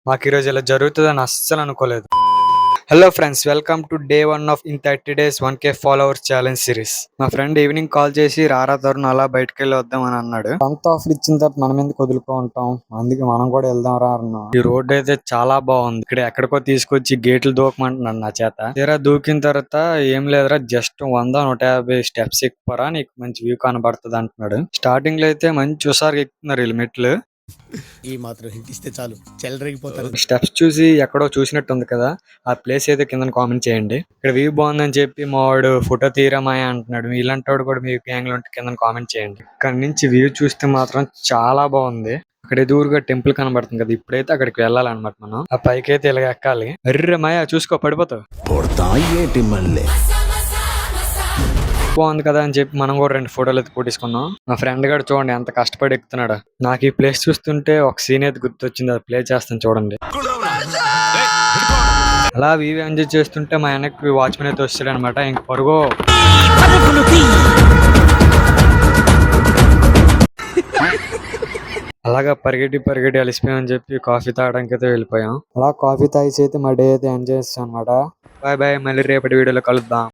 మాకు ఈరోజు ఇలా జరుగుతుందని అస్సలు అనుకోలేదు. Hello friends, welcome to day 1 of in 30 days 1K followers challenge series. మా ఫ్రెండ్ ఈవినింగ్ కాల్ చేసి రారా తరుణ్ అలా బయటకు వెళ్ళి వద్దాం అని అన్నాడు. అంత ఆఫర్ ఇచ్చిన తర్వాత మనం ఎందుకు వదులుకో ఉంటాం, అందుకే మనం కూడా వెళ్దాం రా అన్నాం. ఈ రోడ్ అయితే చాలా బాగుంది. ఇక్కడ ఎక్కడికో తీసుకొచ్చి గేట్లు దూకమంటున్నాడు నా చేత. తీరా దూకిన తర్వాత ఏం లేదురా, జస్ట్ 100-150 స్టెప్స్ ఎక్కువరా, నీకు మంచి వ్యూ కనబడుతుంది అంటున్నాడు. స్టార్టింగ్ లో అయితే మంచి హుషారుగా ఎక్కుతున్నారు వీళ్ళు మెట్లు. ఈ మాత్రం హింట్ ఇస్తే చాలు చెలరేగిపోతారు. స్టెప్స్ చూసి ఎక్కడో చూసినట్టు ఉంది కదా, ఆ ప్లేస్ అయితే కింద కామెంట్ చేయండి. ఇక్కడ వ్యూ బాగుందని చెప్పి మా వాడు ఫోటో తీరమాయ అంటున్నాడు. ఇలాంటి వాడు కూడా మీ గ్యాంగ్ లో ఉంటే కింద కామెంట్ చేయండి. ఇక్కడ నుంచి వ్యూ చూస్తే మాత్రం చాలా బాగుంది. అక్కడ ఎదురుగా టెంపుల్ కనబడుతుంది కదా, ఇప్పుడైతే అక్కడికి వెళ్ళాలన్నమాట. మనం ఆ పైకి అయితే ఇలా ఎక్కాలి. అర్రే మాయ చూసుకో, పడిపోతావు. బాగుంది కదా అని చెప్పి మనం కూడా 2 ఫోటోలు అయితే కొట్టించుకున్నాం. మా ఫ్రెండ్ గారు చూడండి ఎంత కష్టపడి ఎక్కుతున్నాడు. నాకు ఈ ప్లేస్ చూస్తుంటే ఒక సీన్ అయితే గుర్తొచ్చింది, అది ప్లే చేస్తాను చూడండి. అలా వ్యూ ఎంజాయ్ చేస్తుంటే మా వెనక్కి వాచ్మెన్ అయితే వస్తాడు అనమాట. ఇంక పరుగో అలాగా పరిగెట్టి అలిసిపోయామని చెప్పి కాఫీ తాగడానికి అయితే వెళ్ళిపోయాం. అలా కాఫీ తాగేసి అయితే మా డే అయితే ఎంజాయ్ చేస్తాం అనమాట. బాయ్ బాయ్, మళ్ళీ రేపటి వీడియోలో కలుద్దాం.